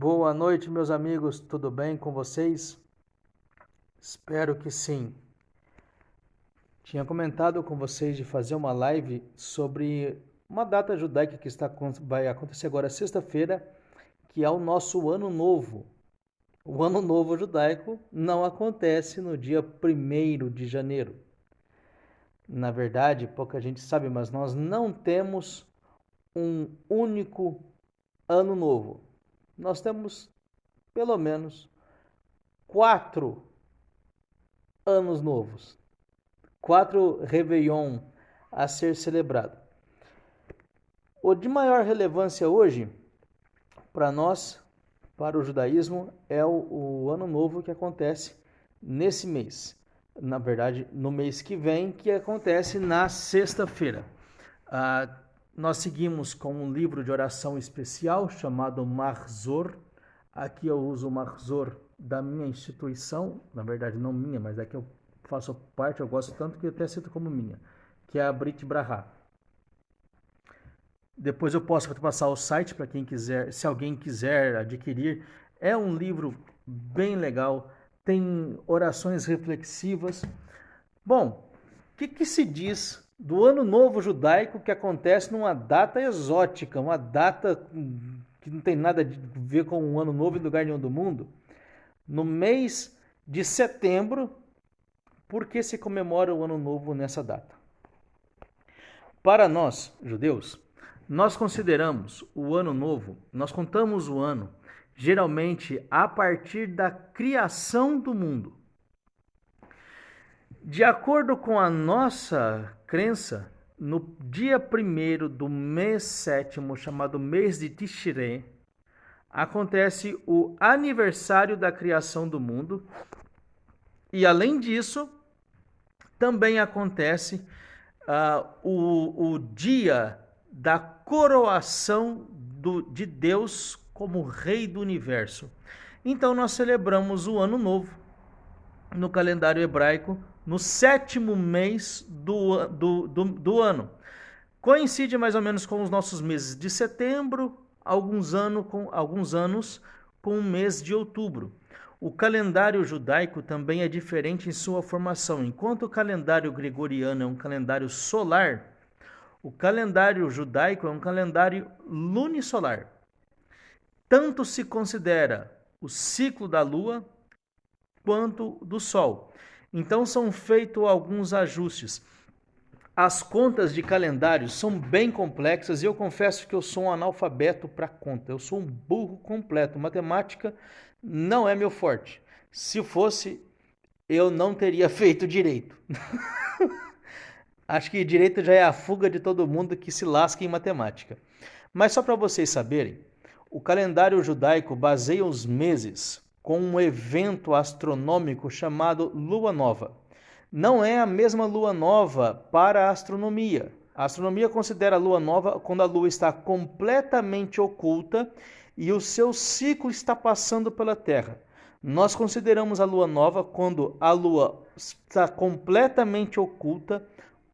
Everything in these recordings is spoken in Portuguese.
Boa noite, meus amigos, tudo bem com vocês? Espero que sim. Tinha comentado com vocês de fazer uma live sobre uma data judaica que vai acontecer agora sexta-feira, que é o nosso Ano Novo. O Ano Novo judaico não acontece no dia 1º de janeiro. Na verdade, pouca gente sabe, mas nós não temos um único Ano Novo. Nós temos pelo menos 4 anos novos, 4 Réveillon a ser celebrado. O de maior relevância hoje, para nós, para o judaísmo, é o Ano Novo que acontece nesse mês. Na verdade, no mês que vem, que acontece na sexta-feira. Nós seguimos com um livro de oração especial chamado Mahzor. Aqui eu uso o Mahzor da minha instituição, na verdade não minha, mas é que eu faço parte, eu gosto tanto que eu até cito como minha, que é a Brit Brahá. Depois eu posso passar o site para quem quiser, se alguém quiser adquirir. É um livro bem legal, tem orações reflexivas. Bom, o que se diz do Ano Novo Judaico que acontece numa data exótica, uma data que não tem nada a ver com o Ano Novo em lugar nenhum do mundo? No mês de setembro, por que se comemora o Ano Novo nessa data? Para nós, judeus, nós consideramos o Ano Novo, nós contamos o ano, geralmente a partir da criação do mundo. De acordo com a nossa crença, no dia 1º do mês 7º, chamado mês de Tishrei, acontece o aniversário da criação do mundo. E além disso, também acontece o dia da coroação de Deus como Rei do Universo. Então nós celebramos o Ano Novo no calendário hebraico no 7º mês do ano. Coincide mais ou menos com os nossos meses de setembro, alguns anos com o mês de outubro. O calendário judaico também é diferente em sua formação. Enquanto o calendário gregoriano é um calendário solar, o calendário judaico é um calendário lunisolar. Tanto se considera o ciclo da lua quanto do sol. Então são feitos alguns ajustes. As contas de calendário são bem complexas e eu confesso que eu sou um analfabeto para conta. Eu sou um burro completo. Matemática não é meu forte. Se fosse, eu não teria feito direito. Acho que direito já é a fuga de todo mundo que se lasca em matemática. Mas só para vocês saberem, o calendário judaico baseia os meses com um evento astronômico chamado Lua Nova. Não é a mesma lua nova para a astronomia. A astronomia considera a lua nova quando a lua está completamente oculta e o seu ciclo está passando pela Terra. Nós consideramos a lua nova quando a lua está completamente oculta,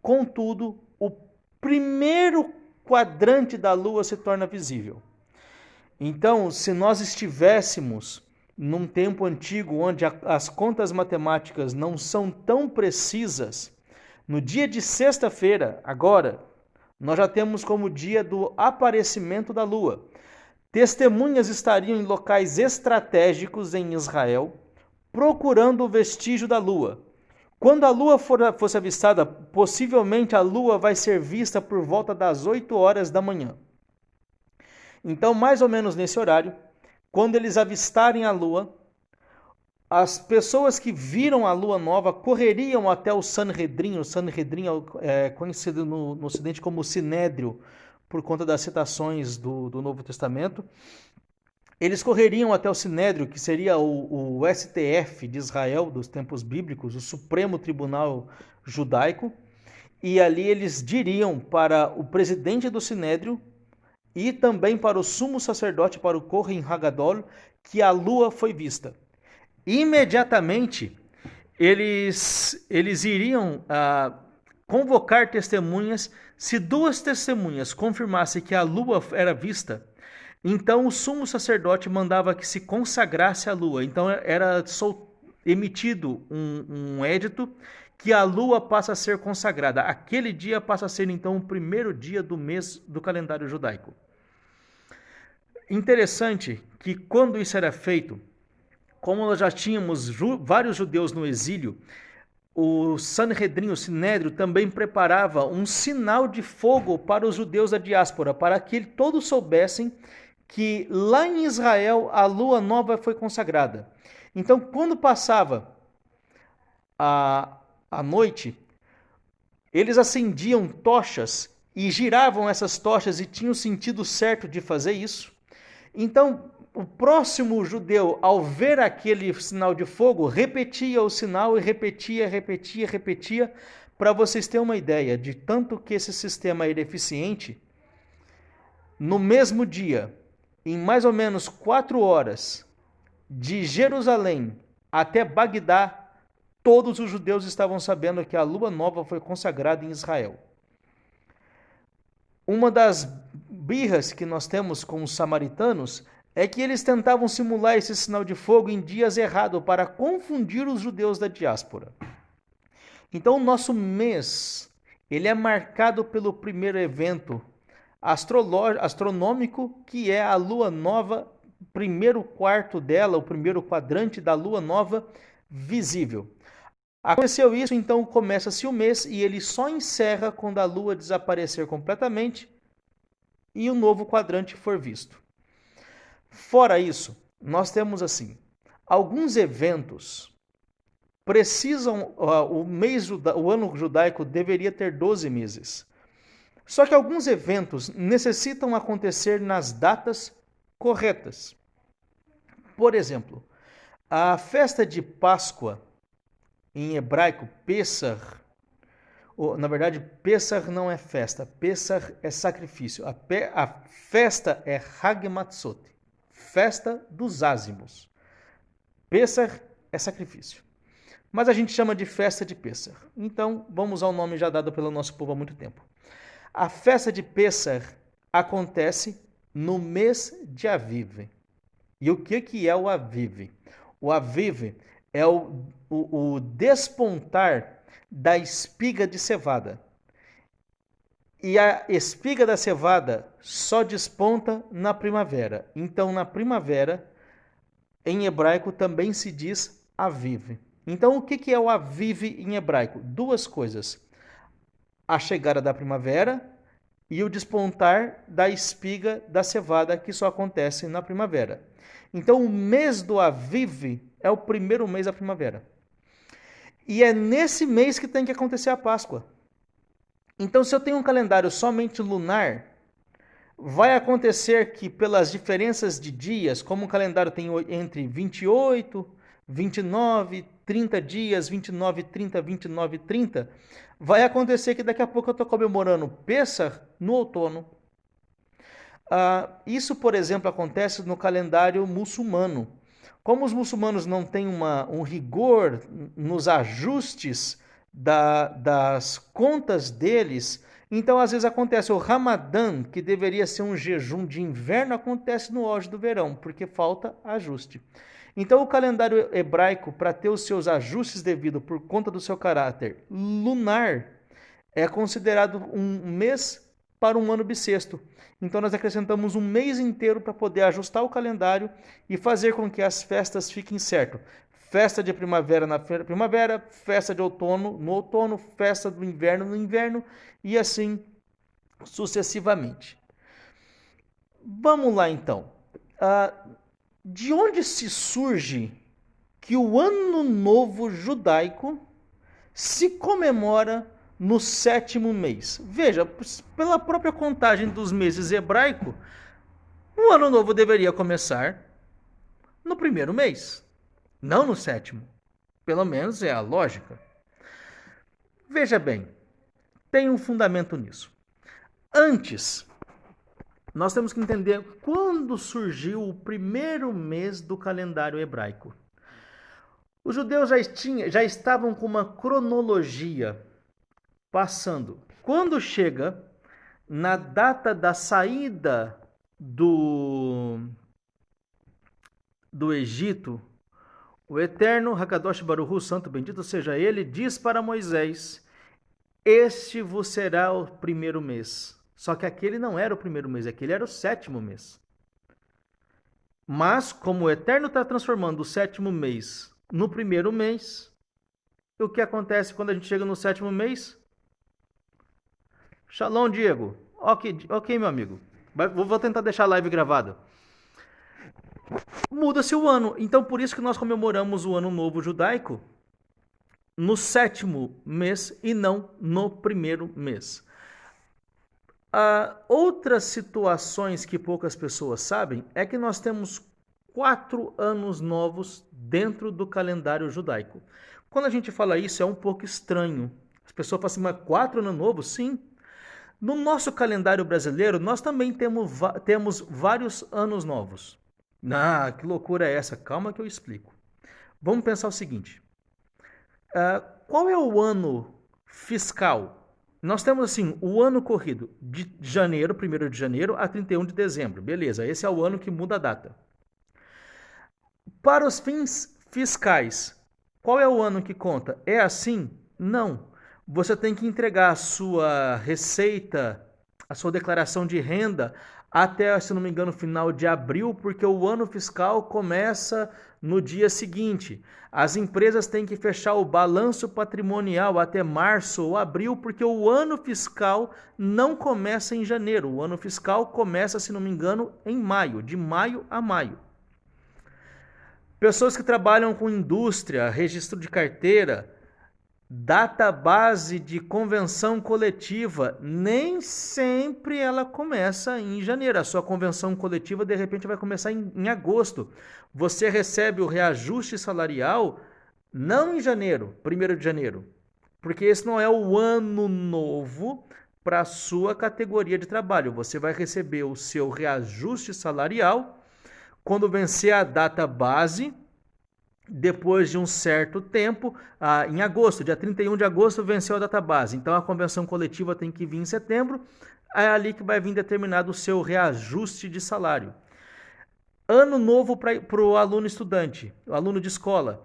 contudo, o primeiro quadrante da lua se torna visível. Então, se nós estivéssemos num tempo antigo onde as contas matemáticas não são tão precisas, no dia de sexta-feira, agora, nós já temos como dia do aparecimento da lua. Testemunhas estariam em locais estratégicos em Israel, procurando o vestígio da lua. Quando a lua fosse avistada, possivelmente a lua vai ser vista por volta das 8 horas da manhã. Então, mais ou menos nesse horário, quando eles avistarem a lua, as pessoas que viram a lua nova correriam até o Sanhedrin. O Sanhedrin é conhecido no Ocidente como Sinédrio, por conta das citações do Novo Testamento. Eles correriam até o Sinédrio, que seria o STF de Israel dos tempos bíblicos, o Supremo Tribunal Judaico, e ali eles diriam para o presidente do Sinédrio e também para o sumo sacerdote, para o Kohen Hagadol, que a lua foi vista. Imediatamente, eles iriam convocar testemunhas. Se 2 testemunhas confirmassem que a lua era vista, Então o sumo sacerdote mandava que se consagrasse a lua. Então era emitido um édito que a lua passa a ser consagrada. Aquele dia passa a ser então o primeiro dia do mês do calendário judaico. Interessante que quando isso era feito, como nós já tínhamos vários judeus no exílio, o Sanhedrin, o Sinédrio, também preparava um sinal de fogo para os judeus da diáspora, para que todos soubessem que lá em Israel a lua nova foi consagrada. Então, quando passava a noite, eles acendiam tochas e giravam essas tochas e tinham o sentido certo de fazer isso. Então, o próximo judeu, ao ver aquele sinal de fogo, repetia o sinal e repetia, para vocês terem uma ideia de tanto que esse sistema era eficiente. No mesmo dia, em mais ou menos 4 horas, de Jerusalém até Bagdá, todos os judeus estavam sabendo que a lua nova foi consagrada em Israel. Uma das birras que nós temos com os samaritanos é que eles tentavam simular esse sinal de fogo em dias errados para confundir os judeus da diáspora. Então, o nosso mês, ele é marcado pelo primeiro evento astronômico, que é a lua nova, primeiro quarto dela, o primeiro quadrante da lua nova visível. Aconteceu isso, então começa-se o mês e ele só encerra quando a lua desaparecer completamente e o novo quadrante for visto. Fora isso, nós temos assim, alguns eventos precisam, o ano judaico deveria ter 12 meses. Só que alguns eventos necessitam acontecer nas datas corretas. Por exemplo, a festa de Páscoa, em hebraico, Pesach, na verdade, Pesach não é festa, Pesach é sacrifício. A festa é Hag Matzot, festa dos ázimos. Pesach é sacrifício. Mas a gente chama de festa de Pesach. Então, vamos usar o nome já dado pelo nosso povo há muito tempo. A festa de Pesach acontece no mês de Aviv. E o que é o Aviv? O Aviv é o despontar da espiga de cevada. E a espiga da cevada só desponta na primavera. Então, na primavera, em hebraico também se diz Aviv. Então, o que é o Aviv em hebraico? 2 coisas. A chegada da primavera e o despontar da espiga da cevada, que só acontece na primavera. Então, o mês do Aviv é o primeiro mês da primavera. E é nesse mês que tem que acontecer a Páscoa. Então, se eu tenho um calendário somente lunar, vai acontecer que pelas diferenças de dias, como o calendário tem entre 28, 29, 30 dias, 29, 30, 29, 30, vai acontecer que daqui a pouco eu estou comemorando Pessah no outono. Isso, por exemplo, acontece no calendário muçulmano. Como os muçulmanos não têm um rigor nos ajustes das contas deles, então às vezes acontece o Ramadã, que deveria ser um jejum de inverno, acontece no auge do verão, porque falta ajuste. Então o calendário hebraico, para ter os seus ajustes devidos por conta do seu caráter lunar, é considerado um mês para um ano bissexto. Então nós acrescentamos um mês inteiro para poder ajustar o calendário e fazer com que as festas fiquem certo. Festa de primavera na primavera, festa de outono no outono, festa do inverno no inverno e assim sucessivamente. Vamos lá então. De onde se surge que o Ano Novo Judaico se comemora no 7º mês? Veja, pela própria contagem dos meses hebraico, o Ano Novo deveria começar no 1º mês, não no 7º. Pelo menos é a lógica. Veja bem, tem um fundamento nisso. Antes, nós temos que entender quando surgiu o 1º mês do calendário hebraico. Os judeus já estavam com uma cronologia passando. Quando chega na data da saída do, do Egito, o eterno Hakadosh Baruch Hu, santo bendito seja ele, diz para Moisés: este vos será o primeiro mês. Só que aquele não era o primeiro mês, aquele era o sétimo mês. Mas, como o Eterno está transformando o sétimo mês no primeiro mês, o que acontece quando a gente chega no sétimo mês? Shalom, Diego. Ok, meu amigo. Vou tentar deixar a live gravada. Muda-se o ano. Então, por isso que nós comemoramos o Ano Novo Judaico no sétimo mês e não no primeiro mês. Outras situações que poucas pessoas sabem é que nós temos 4 anos novos dentro do calendário judaico. Quando a gente fala isso é um pouco estranho. As pessoas falam assim, mas 4 anos novos? Sim. No nosso calendário brasileiro, nós também temos vários anos novos. Que loucura é essa? Calma que eu explico. Vamos pensar o seguinte. Qual é o ano fiscal? Nós temos assim, o ano corrido de janeiro, 1º de janeiro a 31 de dezembro. Beleza, esse é o ano que muda a data. Para os fins fiscais, qual é o ano que conta? É assim? Não. Você tem que entregar a sua receita, a sua declaração de renda até, se não me engano, final de abril, porque o ano fiscal começa no dia seguinte. As empresas têm que fechar o balanço patrimonial até março ou abril, porque o ano fiscal não começa em janeiro. O ano fiscal começa, se não me engano, em maio, de maio a maio. Pessoas que trabalham com indústria, registro de carteira, database de convenção coletiva, nem sempre ela começa em janeiro. A sua convenção coletiva, de repente, vai começar em agosto. Você recebe o reajuste salarial não em janeiro, 1º de janeiro, porque esse não é o ano novo para a sua categoria de trabalho. Você vai receber o seu reajuste salarial quando vencer a data base, depois de um certo tempo, em agosto, dia 31 de agosto, venceu a data base. Então a convenção coletiva tem que vir em setembro, é ali que vai vir determinado o seu reajuste de salário. Ano novo para o aluno estudante, o aluno de escola.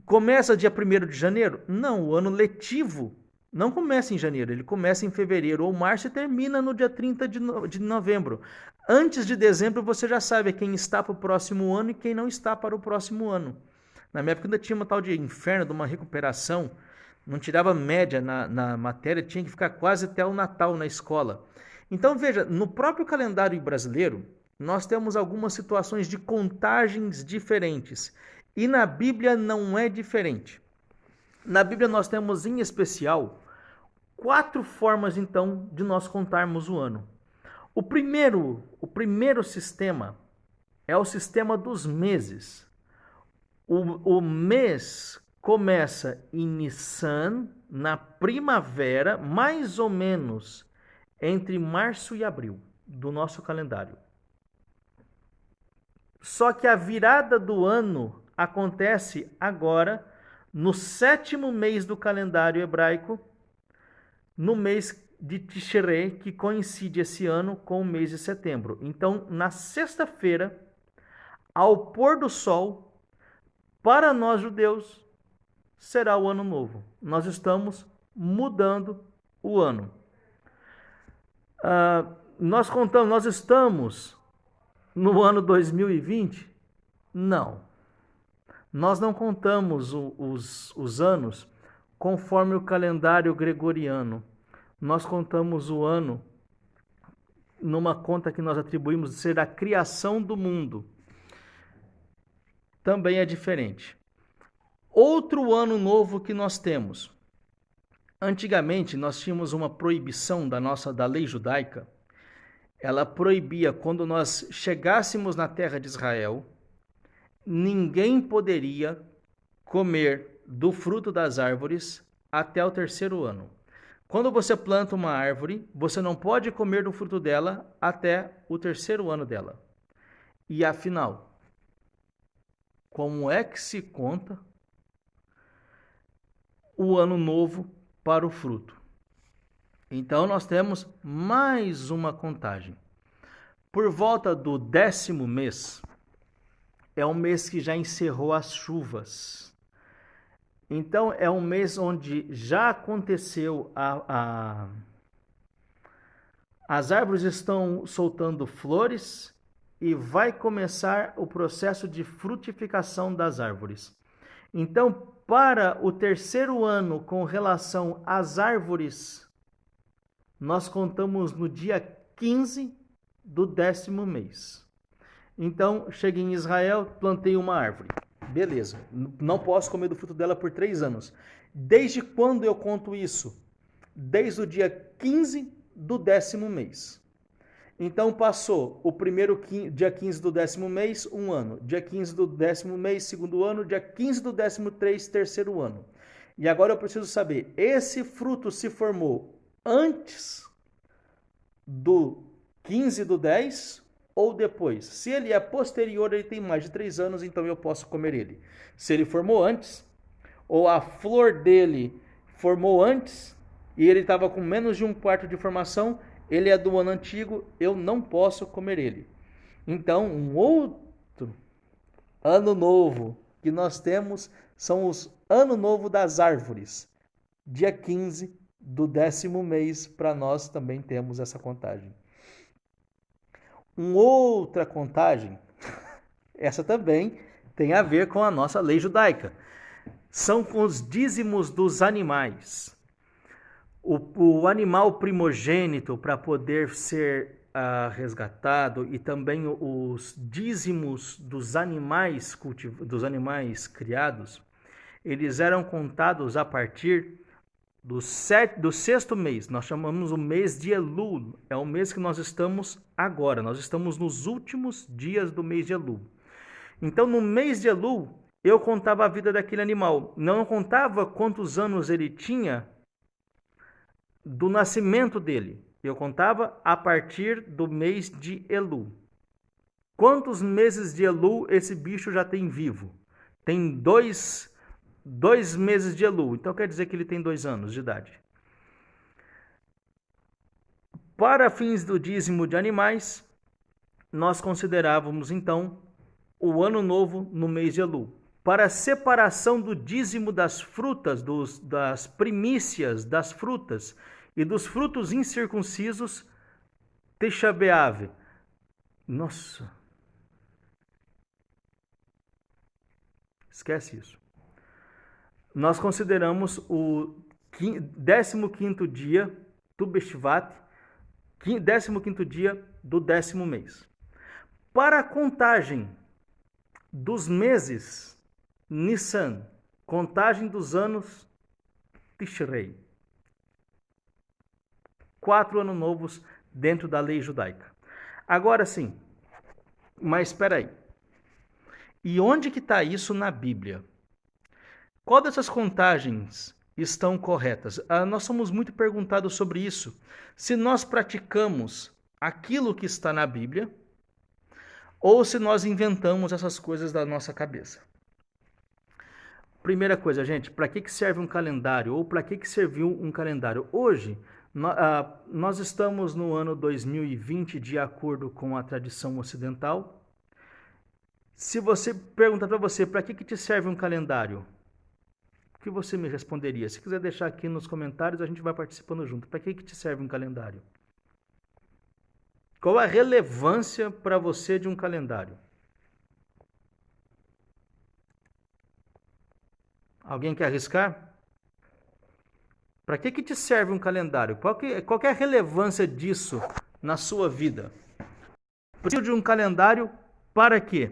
Começa dia 1º de janeiro? Não, o ano letivo não começa em janeiro, ele começa em fevereiro ou março e termina no dia 30 de novembro. Antes de dezembro você já sabe quem está para o próximo ano e quem não está para o próximo ano. Na minha época ainda tinha uma tal de inferno, de uma recuperação, não tirava média na matéria, tinha que ficar quase até o Natal na escola. Então veja, no próprio calendário brasileiro, nós temos algumas situações de contagens diferentes. E na Bíblia não é diferente. Na Bíblia nós temos em especial 4 formas então de nós contarmos o ano. O primeiro sistema é o sistema dos meses. O mês começa em Nissan, na primavera, mais ou menos entre março e abril do nosso calendário. Só que a virada do ano acontece agora no 7º mês do calendário hebraico, no mês de Tishrei, que coincide esse ano com o mês de setembro. Então, na sexta-feira, ao pôr do sol, para nós judeus, será o ano novo. Nós estamos mudando o ano. Nós estamos no ano 2020? Não. Nós não contamos os anos conforme o calendário gregoriano. Nós contamos o ano numa conta que nós atribuímos de ser a criação do mundo. Também é diferente. Outro ano novo que nós temos. Antigamente nós tínhamos uma proibição da lei judaica. Ela proibia, quando nós chegássemos na terra de Israel, ninguém poderia comer do fruto das árvores até o 3º ano. Quando você planta uma árvore, você não pode comer do fruto dela até o 3º ano dela. E afinal, como é que se conta o ano novo para o fruto? Então nós temos mais uma contagem. Por volta do 10º mês, é um mês que já encerrou as chuvas. Então, é um mês onde já aconteceu as árvores estão soltando flores e vai começar o processo de frutificação das árvores. Então, para o 3º ano com relação às árvores, nós contamos no dia 15 do 10º mês. Então, cheguei em Israel, plantei uma árvore. Beleza, não posso comer do fruto dela por 3 anos. Desde quando eu conto isso? Desde o dia 15 do 10º mês. Então, passou o dia 15 do 10º mês, 1 ano. Dia 15 do 10º mês, 2º ano. Dia 15 do 13º, 3º ano. E agora eu preciso saber, esse fruto se formou antes do 15 do 10 ou depois? Se ele é posterior, ele tem mais de 3 anos, então eu posso comer ele. Se ele formou antes, ou a flor dele formou antes, e ele estava com menos de 1/4 de formação, ele é do ano antigo, eu não posso comer ele. Então, um outro ano novo que nós temos são os ano novo das árvores. Dia 15 do 10º mês, para nós também temos essa contagem. Uma outra contagem, essa também tem a ver com a nossa lei judaica. São com os dízimos dos animais. O animal primogênito, para poder ser resgatado, e também os dízimos dos animais criados, eles eram contados a partir do 6º mês. Nós chamamos o mês de Elul. É o mês que nós estamos agora. Nós estamos nos últimos dias do mês de Elul. Então, no mês de Elul, eu contava a vida daquele animal. Não contava quantos anos ele tinha do nascimento dele. Eu contava a partir do mês de Elul. Quantos meses de Elul esse bicho já tem vivo? Tem dois meses de Elul. Então quer dizer que ele tem 2 anos de idade. Para fins do dízimo de animais, nós considerávamos então o ano novo no mês de Elul. Para a separação do dízimo das frutas, das primícias das frutas e dos frutos incircuncisos, Tisha B'Av. Nossa! Esquece isso. Nós consideramos o 15º dia do Beshvat, 15º dia do 10º mês. Para a contagem dos meses, Nissan, contagem dos anos, Tishrei. 4 anos novos dentro da lei judaica. Agora sim, mas espera aí. E onde que está isso na Bíblia? Qual dessas contagens estão corretas? Nós somos muito perguntados sobre isso. Se nós praticamos aquilo que está na Bíblia, ou se nós inventamos essas coisas da nossa cabeça. Primeira coisa, gente, para que serve um calendário? Ou para que serviu um calendário? Hoje, nós estamos no ano 2020, de acordo com a tradição ocidental. Se você perguntar para você, para que te serve um calendário? O que você me responderia? Se quiser deixar aqui nos comentários, a gente vai participando junto. Para que te serve um calendário? Qual a relevância para você de um calendário? Alguém quer arriscar? Para que te serve um calendário? Qual é a relevância disso na sua vida? Preciso de um calendário para quê?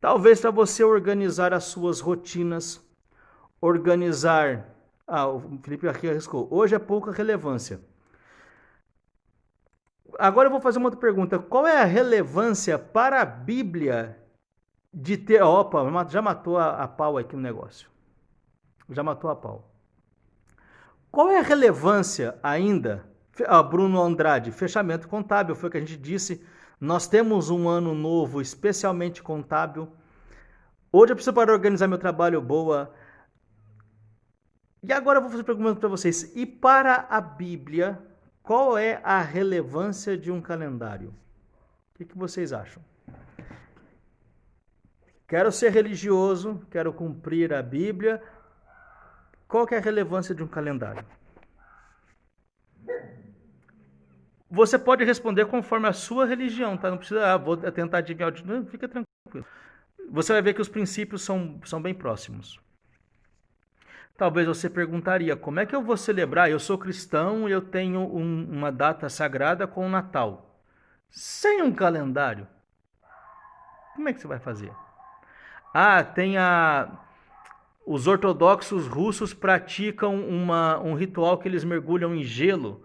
Talvez para você organizar as suas rotinas, organizar... o Felipe aqui arriscou. Hoje é pouca relevância. Agora eu vou fazer uma outra pergunta. Qual é a relevância para a Bíblia de ter... Opa, já matou a pau aqui no negócio. Já matou a pau. Qual é a relevância ainda? Bruno Andrade, fechamento contábil, foi o que a gente disse. Nós temos um ano novo especialmente contábil. Hoje eu preciso para organizar meu trabalho, boa. E agora eu vou fazer uma pergunta para vocês. E para a Bíblia, Qual é a relevância de um calendário? O que vocês acham? Quero ser religioso, quero cumprir a Bíblia. Qual que é a relevância de um calendário? Você pode responder conforme a sua religião, tá? Não precisa, vou tentar adivinhar. Não, fica tranquilo. Você vai ver que os princípios são bem próximos. Talvez você perguntaria, como é que eu vou celebrar? Eu sou cristão e eu tenho uma data sagrada com o Natal. Sem um calendário. Como é que você vai fazer? Os ortodoxos russos praticam um ritual que eles mergulham em gelo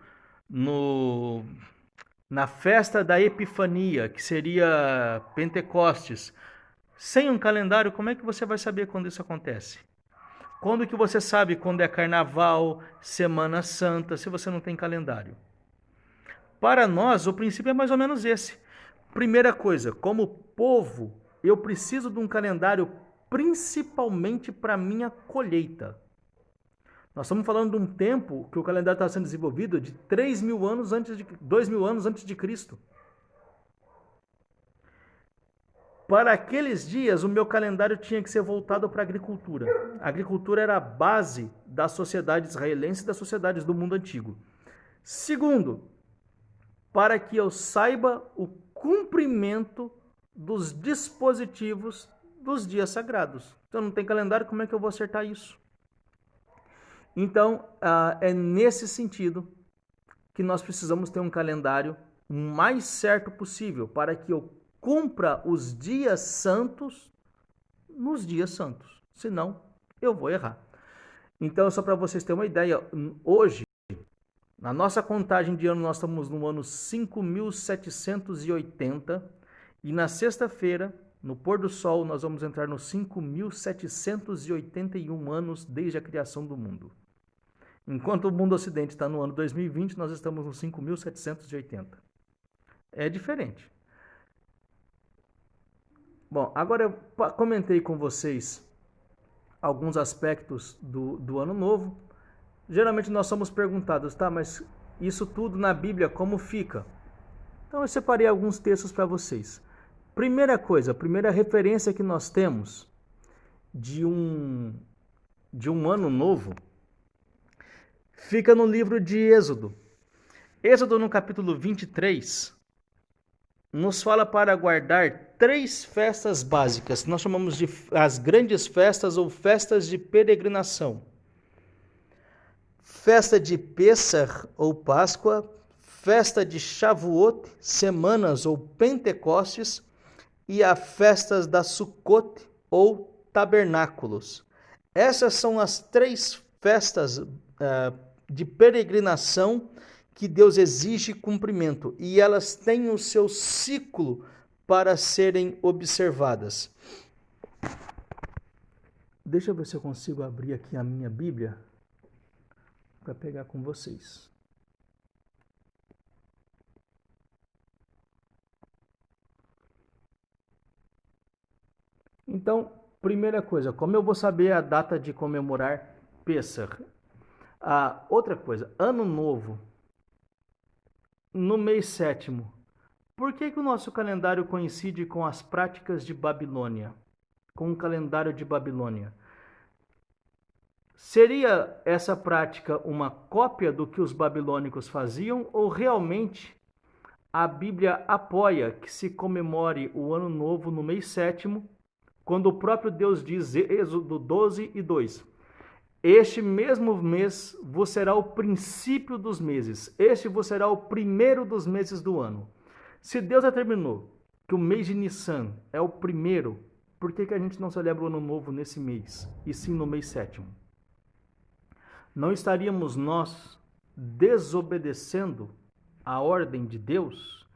na festa da Epifania, que seria Pentecostes. Sem um calendário, como é que você vai saber quando isso acontece? Quando que você sabe quando é Carnaval, Semana Santa, se você não tem calendário? Para nós, o princípio é mais ou menos esse. Primeira coisa, como povo, eu preciso de um calendário principalmente para minha colheita. Nós estamos falando de um tempo que o calendário está sendo desenvolvido de 2.000 anos antes de Cristo. Para aqueles dias, o meu calendário tinha que ser voltado para a agricultura. A agricultura era a base da sociedade israelense e das sociedades do mundo antigo. Segundo, para que eu saiba o cumprimento dos dispositivos dos dias sagrados. Se eu não tenho calendário, como é que eu vou acertar isso? Então, é nesse sentido que nós precisamos ter um calendário o mais certo possível para que eu cumpra os dias santos nos dias santos. Senão, eu vou errar. Então, só para vocês terem uma ideia, hoje, na nossa contagem de ano, nós estamos no ano 5.780 e na sexta-feira, no pôr do sol, nós vamos entrar nos 5.781 anos desde a criação do mundo. Enquanto o mundo ocidente está no ano 2020, nós estamos no 5.780. É diferente. Bom, agora eu comentei com vocês alguns aspectos do ano novo. Geralmente nós somos perguntados, tá, mas isso tudo na Bíblia como fica? Então eu separei alguns textos para vocês. Primeira coisa, a primeira referência que nós temos de um ano novo fica no livro de Êxodo. Êxodo, no capítulo 23, nos fala para guardar 3 festas básicas, que nós chamamos de as grandes festas ou festas de peregrinação. Festa de Pêssar ou Páscoa, festa de Shavuot, semanas ou Pentecostes, e as festas da Sukkot ou tabernáculos. Essas são as 3 festas de peregrinação que Deus exige cumprimento, e elas têm o seu ciclo para serem observadas. Deixa eu ver se eu consigo abrir aqui a minha Bíblia para pegar com vocês. Então, primeira coisa, como eu vou saber a data de comemorar Pêssar? Outra coisa, Ano Novo, no mês 7º. Por que o nosso calendário coincide com as práticas de Babilônia? Com o calendário de Babilônia? Seria essa prática uma cópia do que os babilônicos faziam ou realmente a Bíblia apoia que se comemore o Ano Novo no mês 7º, quando o próprio Deus diz, Êxodo 12:2, este mesmo mês vos será o princípio dos meses, este vos será o primeiro dos meses do ano. Se Deus determinou que o mês de Nissan é o primeiro, por que a gente não celebra o Ano Novo nesse mês, e sim no mês 7º? Não estaríamos nós desobedecendo a ordem de Deus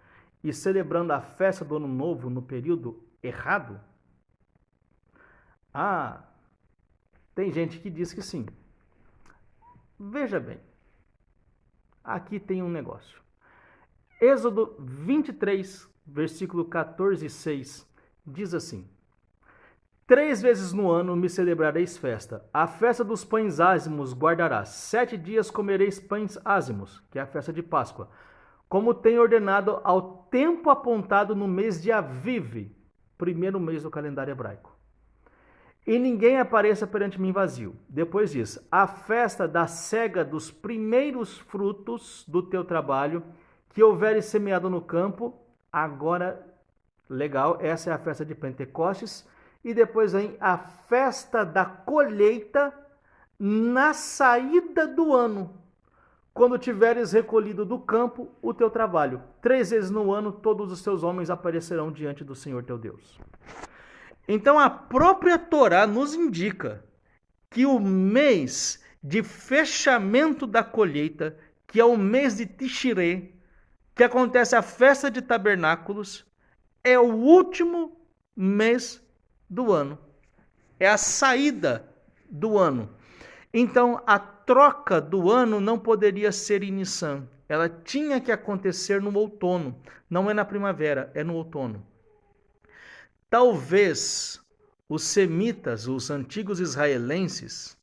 e celebrando a festa do Ano Novo no período errado? Tem gente que diz que sim. Veja bem, aqui tem um negócio. Êxodo 23, versículo 14 e 6, diz assim: 3 vezes no ano me celebrareis festa. A festa dos pães ázimos guardarás. 7 dias comereis pães ázimos, que é a festa de Páscoa, como tenho ordenado ao tempo apontado no mês de Aviv, primeiro mês do calendário hebraico. E ninguém apareça perante mim vazio. Depois diz, a festa da cega dos primeiros frutos do teu trabalho, que houveres semeado no campo. Agora, legal, essa é a festa de Pentecostes. E depois vem a festa da colheita na saída do ano, quando tiveres recolhido do campo o teu trabalho. 3 vezes no ano todos os teus homens aparecerão diante do Senhor teu Deus. Então a própria Torá nos indica que o mês de fechamento da colheita, que é o mês de Tishrei, que acontece a festa de tabernáculos, é o último mês do ano. É a saída do ano. Então a troca do ano não poderia ser em Nissan. Ela tinha que acontecer no outono. Não é na primavera, é no outono. Talvez os semitas, os antigos israelenses,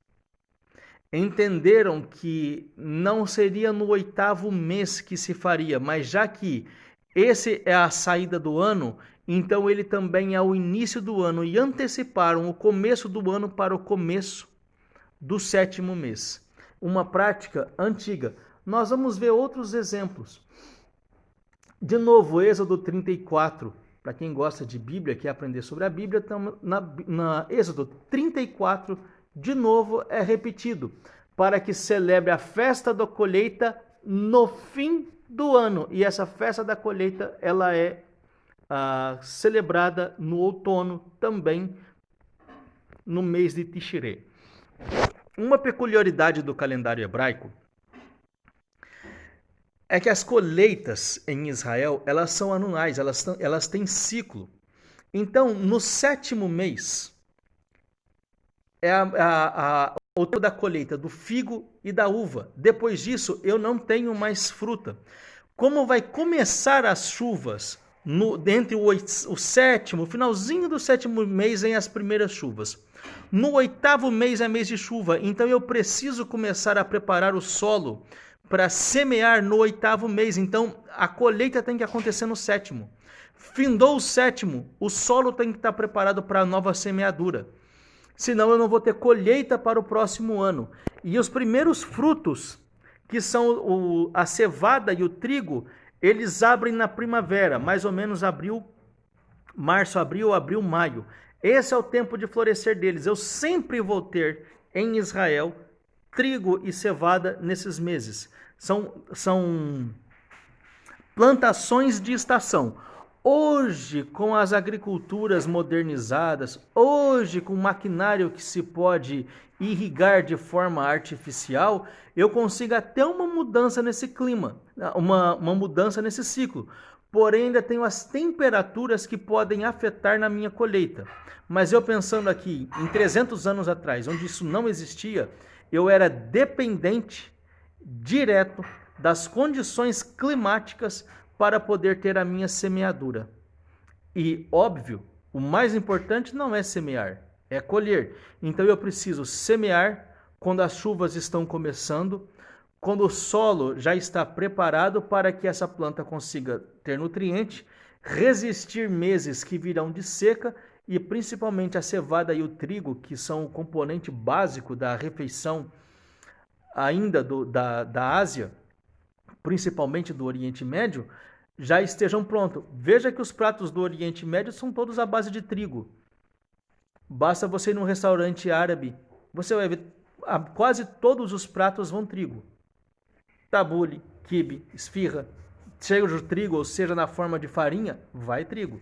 entenderam que não seria no 8º mês que se faria, mas já que esse é a saída do ano, então ele também é o início do ano, e anteciparam o começo do ano para o começo do 7º mês. Uma prática antiga. Nós vamos ver outros exemplos. De novo, Êxodo 34. Para quem gosta de Bíblia, quer aprender sobre a Bíblia, estamos na Êxodo 34, de novo é repetido, para que celebre a festa da colheita no fim do ano. E essa festa da colheita, ela é celebrada no outono, também no mês de Tishrei. Uma peculiaridade do calendário hebraico é que as colheitas em Israel, elas são anuais, elas têm ciclo. Então, no 7º mês, é o tempo da colheita do figo e da uva. Depois disso, eu não tenho mais fruta. Como vai começar as chuvas, entre o 7º, finalzinho do 7º mês, vem as primeiras chuvas. No 8º mês é mês de chuva, então eu preciso começar a preparar o solo para semear no 8º mês. Então a colheita tem que acontecer no 7º. Findou o 7º, o solo tem que estar preparado para a nova semeadura. Senão eu não vou ter colheita para o próximo ano. E os primeiros frutos, que são a cevada e o trigo, eles abrem na primavera, mais ou menos março, abril, maio. Esse é o tempo de florescer deles. Eu sempre vou ter em Israel trigo e cevada nesses meses. São plantações de estação. Hoje, com as agriculturas modernizadas, hoje com maquinário que se pode irrigar de forma artificial, eu consigo até uma mudança nesse clima, uma mudança nesse ciclo. Porém, ainda tenho as temperaturas que podem afetar na minha colheita. Mas eu pensando aqui, em 300 anos atrás, onde isso não existia, eu era dependente direto das condições climáticas para poder ter a minha semeadura. E, óbvio, o mais importante não é semear, é colher. Então eu preciso semear quando as chuvas estão começando, quando o solo já está preparado para que essa planta consiga ter nutriente, resistir meses que virão de seca, e principalmente a cevada e o trigo, que são o componente básico da refeição ainda da Ásia, principalmente do Oriente Médio, já estejam prontos. Veja que os pratos do Oriente Médio são todos à base de trigo. Basta você ir num restaurante árabe, você vai ver, quase todos os pratos vão trigo. Tabule, quibe, esfirra, seja de trigo ou seja na forma de farinha, vai trigo.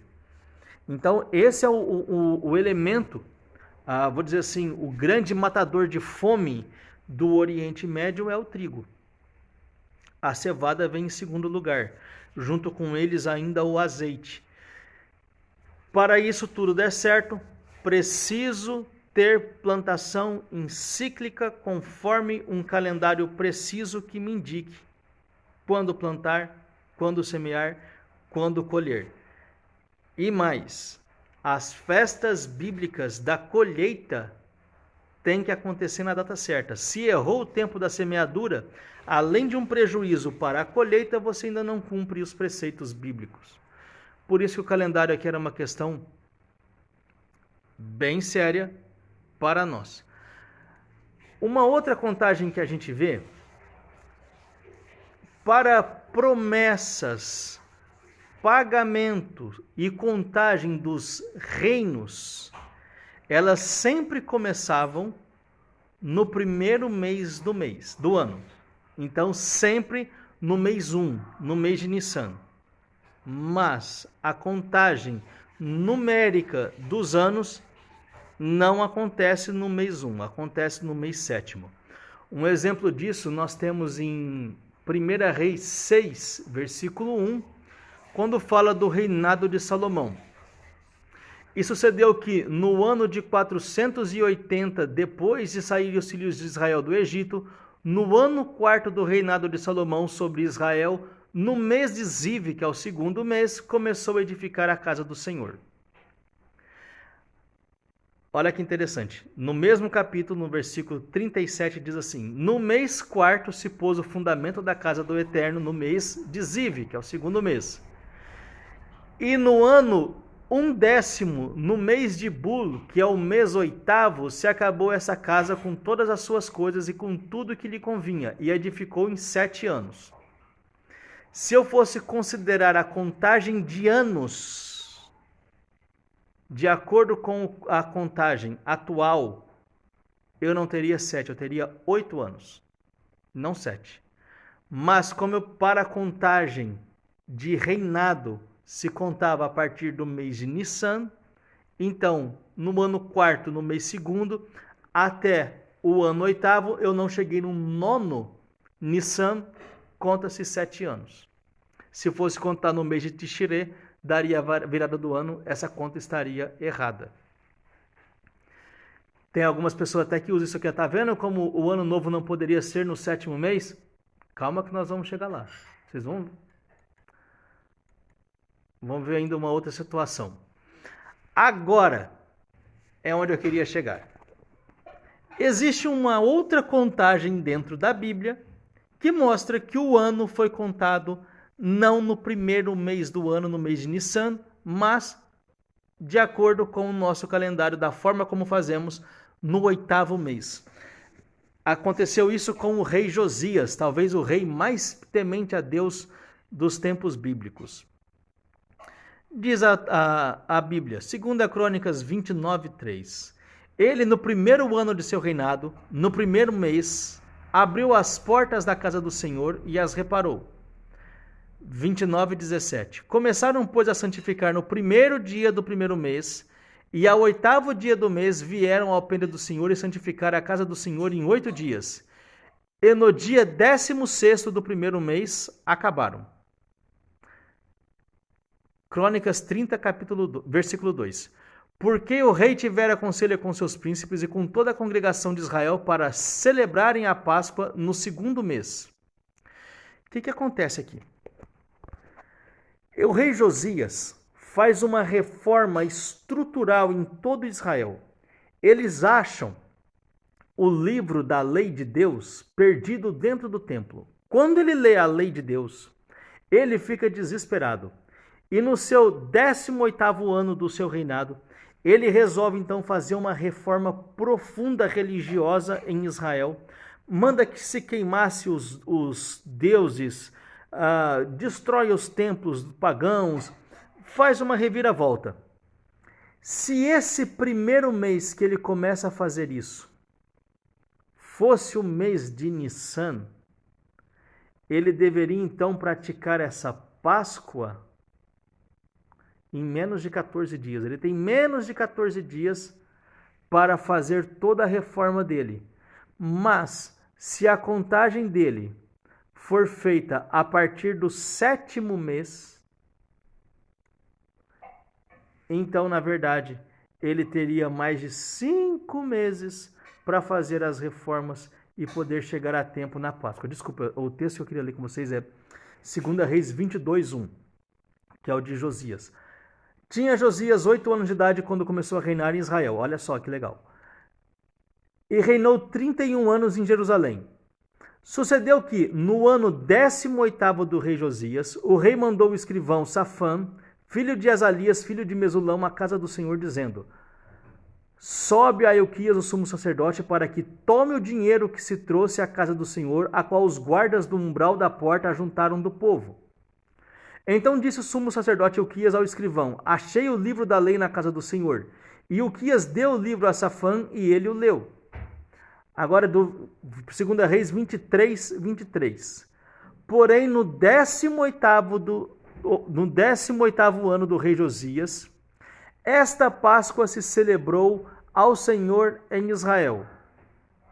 Então esse é o elemento, vou dizer assim, o grande matador de fome do Oriente Médio é o trigo. A cevada vem em segundo lugar, junto com eles ainda o azeite. Para isso tudo der certo, preciso ter plantação encíclica conforme um calendário preciso que me indique quando plantar, quando semear, quando colher. E mais, As festas bíblicas da colheita têm que acontecer na data certa. Se errou o tempo da semeadura, além de um prejuízo para a colheita, você ainda não cumpre os preceitos bíblicos. Por isso que o calendário aqui era uma questão bem séria para nós. Uma outra contagem que a gente vê, para promessas, pagamento e contagem dos reinos, elas sempre começavam no primeiro mês do ano. Então, sempre no mês 1, no mês de Nissan. Mas a contagem numérica dos anos não acontece no mês 1, acontece no mês 7º. Um exemplo disso nós temos em 1 Reis 6, versículo 1, quando fala do reinado de Salomão. E sucedeu que no ano de 480, depois de saírem os filhos de Israel do Egito, no ano 4º do reinado de Salomão sobre Israel, no mês de Ziv, que é o segundo mês, começou a edificar a casa do Senhor. Olha que interessante. No mesmo capítulo, no versículo 37, diz assim: no mês 4º se pôs o fundamento da casa do Eterno, no mês de Ziv, que é o segundo mês. E no ano 1º, no mês de Bul, que é o mês 8º, se acabou essa casa com todas as suas coisas e com tudo que lhe convinha, e edificou em 7 anos. Se eu fosse considerar a contagem de anos, de acordo com a contagem atual, eu não teria 7, eu teria 8 anos, não 7. Mas como para a contagem de reinado se contava a partir do mês de Nissan, então no ano 4º, no mês 2º, até o ano 8º, eu não cheguei no 9º Nissan, conta-se 7 anos. Se fosse contar no mês de Tishire, daria a virada do ano, essa conta estaria errada. Tem algumas pessoas até que usam isso aqui. Tá vendo como o ano novo não poderia ser no 7º mês? Calma que nós vamos chegar lá. Vocês vão ver ainda uma outra situação. Agora é onde eu queria chegar. Existe uma outra contagem dentro da Bíblia que mostra que o ano foi contado não no primeiro mês do ano, no mês de Nissan, mas de acordo com o nosso calendário, da forma como fazemos, no 8º mês. Aconteceu isso com o rei Josias, talvez o rei mais temente a Deus dos tempos bíblicos. Diz a Bíblia, 2 Crônicas 29:3. Ele, no primeiro ano de seu reinado, no primeiro mês, abriu as portas da casa do Senhor e as reparou. 29:17. Começaram, pois, a santificar no primeiro dia do primeiro mês, e ao 8º dia do mês vieram ao alpendre do Senhor e santificaram a casa do Senhor em 8 dias. E no dia 16º do primeiro mês acabaram. Crônicas 30, versículo 2. Porque o rei tivera conselho com seus príncipes e com toda a congregação de Israel para celebrarem a Páscoa no 2º mês. O que acontece aqui? O rei Josias faz uma reforma estrutural em todo Israel. Eles acham o livro da lei de Deus perdido dentro do templo. Quando ele lê a lei de Deus, ele fica desesperado. E no seu 18º ano do seu reinado, ele resolve então fazer uma reforma profunda religiosa em Israel. Manda que se queimasse os deuses, destrói os templos pagãos, faz uma reviravolta. Se esse primeiro mês que ele começa a fazer isso fosse o mês de Nissan, ele deveria então praticar essa Páscoa em menos de 14 dias. Ele tem menos de 14 dias para fazer toda a reforma dele. Mas se a contagem dele for feita a partir do 7º mês, então, na verdade, ele teria mais de 5 meses para fazer as reformas e poder chegar a tempo na Páscoa. Desculpa, o texto que eu queria ler com vocês é 2 Reis 22:1, que é o de Josias. Tinha Josias 8 anos de idade quando começou a reinar em Israel. Olha só que legal. E reinou 31 anos em Jerusalém. Sucedeu que, no ano 18º do rei Josias, o rei mandou o escrivão Safã, filho de Azalias, filho de Mesulão, à casa do Senhor, dizendo: sobe a Ilquias, o sumo sacerdote, para que tome o dinheiro que se trouxe à casa do Senhor, a qual os guardas do umbral da porta ajuntaram do povo. Então disse o sumo sacerdote Ilquias ao escrivão: achei o livro da lei na casa do Senhor. E Ilquias deu o livro a Safã e ele o leu. Agora, do 2 Reis 23. Porém, no 18º ano do rei Josias, esta Páscoa se celebrou ao Senhor em Israel.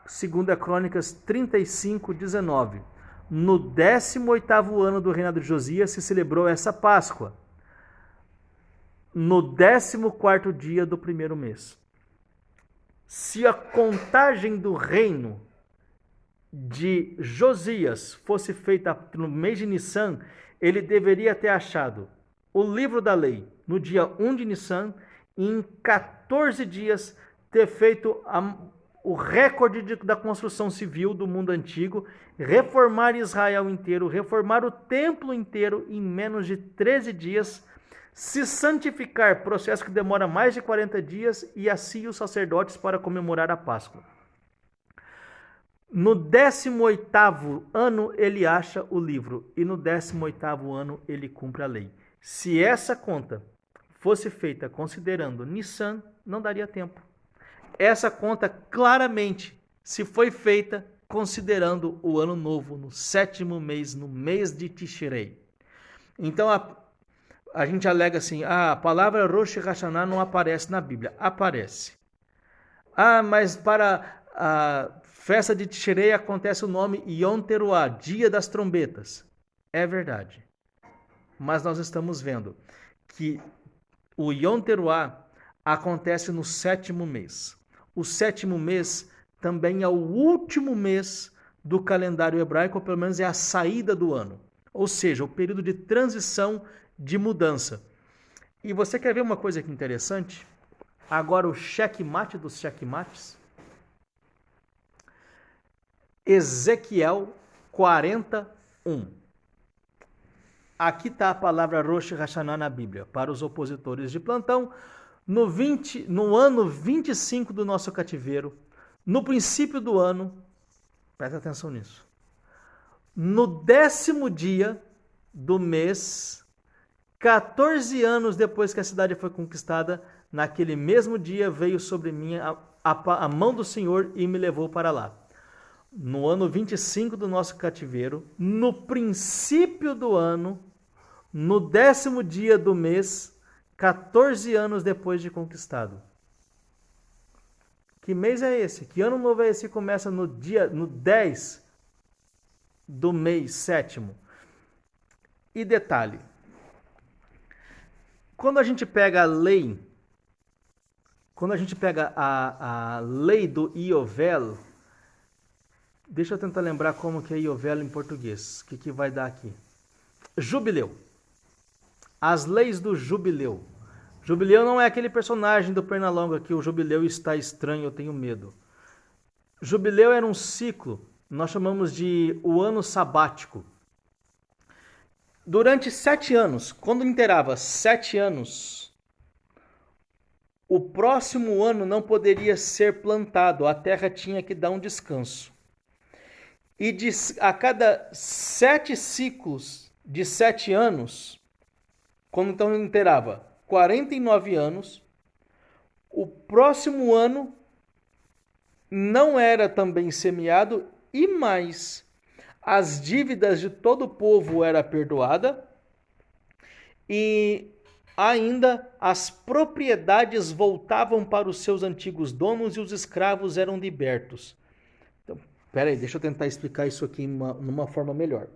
2 Crônicas 35:19. No 18º ano do reinado de Josias se celebrou essa Páscoa, no 14º dia do primeiro mês. Se a contagem do reino de Josias fosse feita no mês de Nissan, ele deveria ter achado o livro da lei no dia 1 de Nissan e em 14 dias ter feito o recorde da construção civil do mundo antigo, reformar Israel inteiro, reformar o templo inteiro em menos de 13 dias, se santificar, processo que demora mais de 40 dias, e assim os sacerdotes para comemorar a Páscoa. No 18º ano ele acha o livro e no 18º ano ele cumpre a lei. Se essa conta fosse feita considerando Nissan, não daria tempo. Essa conta claramente se foi feita considerando o ano novo, no 7º mês, no mês de Tishrei. Então a gente alega assim, a palavra Rosh Hashanah não aparece na Bíblia. Aparece. Mas para a festa de Tishrei acontece o nome Yom Teruah, Dia das Trombetas. É verdade. Mas nós estamos vendo que o Yom Teruah acontece no 7º mês. O 7º mês também é o último mês do calendário hebraico, ou pelo menos é a saída do ano. Ou seja, o período de transição, de mudança. E você quer ver uma coisa aqui interessante? Agora o checkmate dos checkmates. Ezequiel 41. Aqui está a palavra Rosh Hashanah na Bíblia, para os opositores de plantão. No ano 25 do nosso cativeiro, no princípio do ano, presta atenção nisso, no 10º dia do mês, 14 anos depois que a cidade foi conquistada, naquele mesmo dia veio sobre mim a mão do Senhor e me levou para lá. No ano 25 do nosso cativeiro, no princípio do ano, no 10º dia do mês, 14 anos depois de conquistado. Que mês é esse? Que ano novo é esse que começa no 10 do mês 7º? E detalhe, quando a gente pega a lei, a lei do Iovel, deixa eu tentar lembrar como que é Iovel em português. O que vai dar aqui? Jubileu. As leis do Jubileu. Jubileu não é aquele personagem do Pernalonga que o Jubileu está estranho, eu tenho medo. Jubileu era um ciclo, nós chamamos de o ano sabático. Durante 7 anos, quando inteirava 7 anos, o próximo ano não poderia ser plantado, a terra tinha que dar um descanso. E a cada 7 ciclos de 7 anos, quando então inteirava 49 anos, o próximo ano não era também semeado e mais, as dívidas de todo o povo eram perdoadas e ainda as propriedades voltavam para os seus antigos donos e os escravos eram libertos. Então, peraí, deixa eu tentar explicar isso aqui numa forma melhor.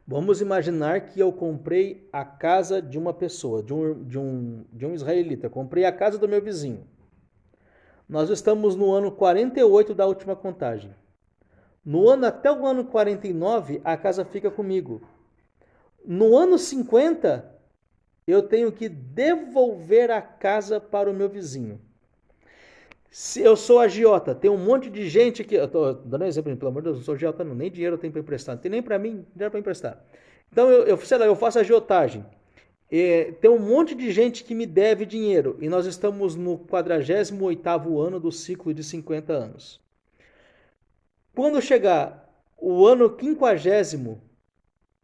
Vamos imaginar que eu comprei a casa de uma pessoa, de um israelita. Comprei a casa do meu vizinho. Nós estamos no ano 48 da última contagem. Até o ano 49, a casa fica comigo. No ano 50, eu tenho que devolver a casa para o meu vizinho. Se eu sou agiota, tem um monte de gente que. Eu tô dando um exemplo, pelo amor de Deus, não sou agiota, não, nem dinheiro eu tenho para emprestar, não tem nem para mim dinheiro para emprestar. Então, sei lá, eu faço agiotagem. Tem um monte de gente que me deve dinheiro e nós estamos no 48º ano do ciclo de 50 anos. Quando chegar o ano 50º,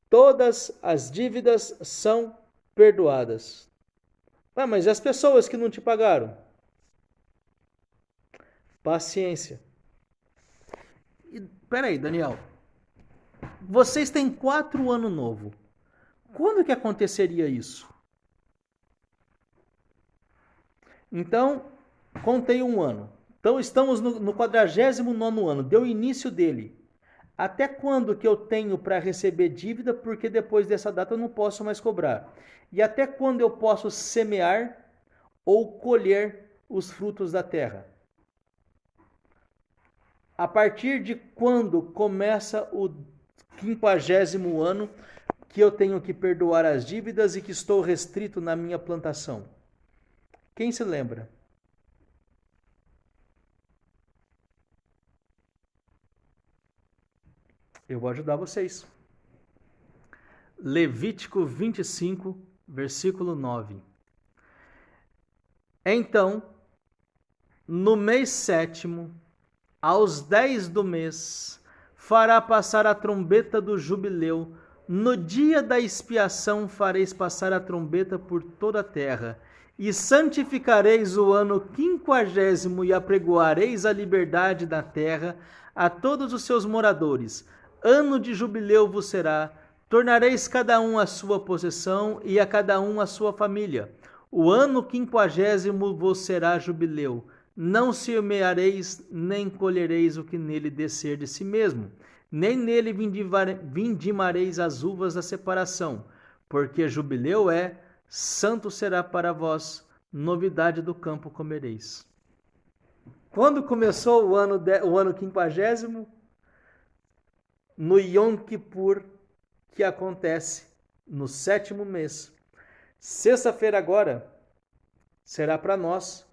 todas as dívidas são perdoadas. Ah, mas e as pessoas que não te pagaram? Paciência. E, peraí, Daniel. Vocês têm 4 anos novo. Quando que aconteceria isso? Então, contei um ano. Então, estamos no 49º ano. Deu início dele. Até quando que eu tenho para receber dívida? Porque depois dessa data eu não posso mais cobrar. E até quando eu posso semear ou colher os frutos da terra? A partir de quando começa o 50º ano que eu tenho que perdoar as dívidas e que estou restrito na minha plantação? Quem se lembra? Eu vou ajudar vocês. Levítico 25, versículo 9. Então, no mês 7º, aos 10 do mês, fará passar a trombeta do jubileu. No dia da expiação fareis passar a trombeta por toda a terra. E santificareis o ano 50º e apregoareis a liberdade da terra a todos os seus moradores. Ano de jubileu vos será. Tornareis cada um a sua possessão e a cada um a sua família. O ano 50º vos será jubileu. Não semeareis, nem colhereis o que nele descer de si mesmo, nem nele vindimareis as uvas da separação, porque jubileu é, santo será para vós, novidade do campo comereis. Quando começou o ano 50º? No Yom Kippur, que acontece no 7º mês. Sexta-feira agora será para nós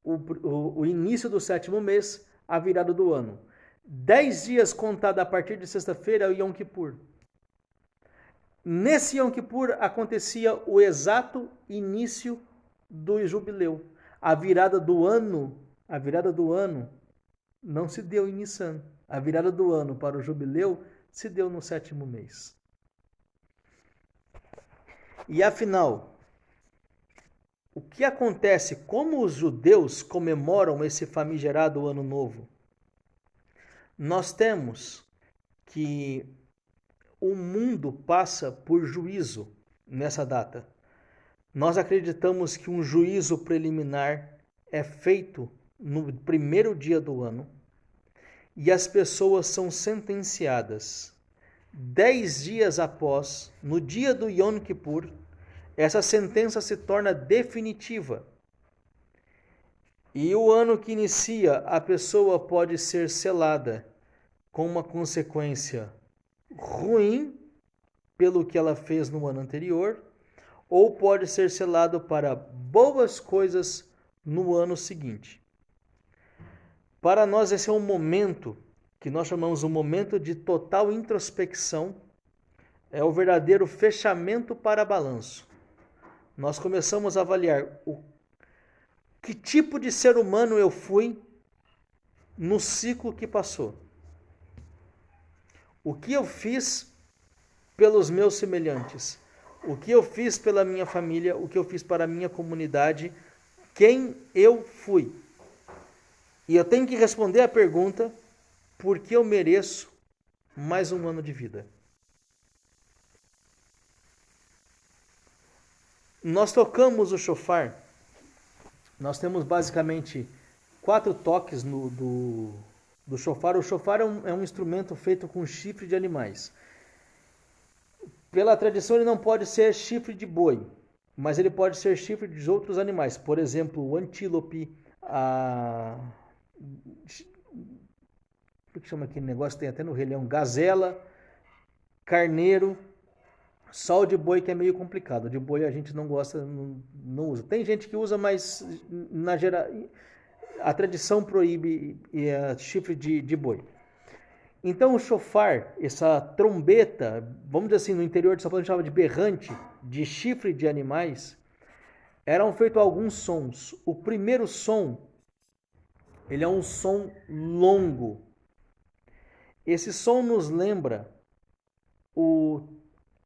o início do 7º mês, a virada do ano. 10 dias contados a partir de sexta-feira é o Yom Kippur. Nesse Yom Kippur acontecia o exato início do jubileu. A virada do ano não se deu em Nissan. A virada do ano para o jubileu se deu no 7º mês. E afinal, o que acontece? Como os judeus comemoram esse famigerado Ano Novo? Nós temos que o mundo passa por juízo nessa data. Nós acreditamos que um juízo preliminar é feito no primeiro dia do ano e as pessoas são sentenciadas 10 dias após, no dia do Yom Kippur. Essa sentença se torna definitiva. E o ano que inicia, a pessoa pode ser selada com uma consequência ruim pelo que ela fez no ano anterior, ou pode ser selado para boas coisas no ano seguinte. Para nós esse é um momento que nós chamamos um momento de total introspecção, é o verdadeiro fechamento para balanço. Nós começamos a avaliar que tipo de ser humano eu fui no ciclo que passou. O que eu fiz pelos meus semelhantes, o que eu fiz pela minha família, o que eu fiz para a minha comunidade, quem eu fui. E eu tenho que responder a pergunta, por que eu mereço mais um ano de vida? Nós tocamos o shofar, nós temos basicamente 4 toques do shofar. O shofar é um instrumento feito com chifre de animais. Pela tradição ele não pode ser chifre de boi, mas ele pode ser chifre de outros animais. Por exemplo, o antílope, o que chama aquele negócio, tem até no Rei Leão, gazela, carneiro, Só o de boi que é meio complicado. O de boi a gente não gosta, não usa. Tem gente que usa, mas a tradição proíbe chifre de boi. Então o chofar, essa trombeta, vamos dizer assim, no interior de São Paulo a gente chama de berrante, de chifre de animais, eram feitos alguns sons. O primeiro som, ele é um som longo. Esse som nos lembra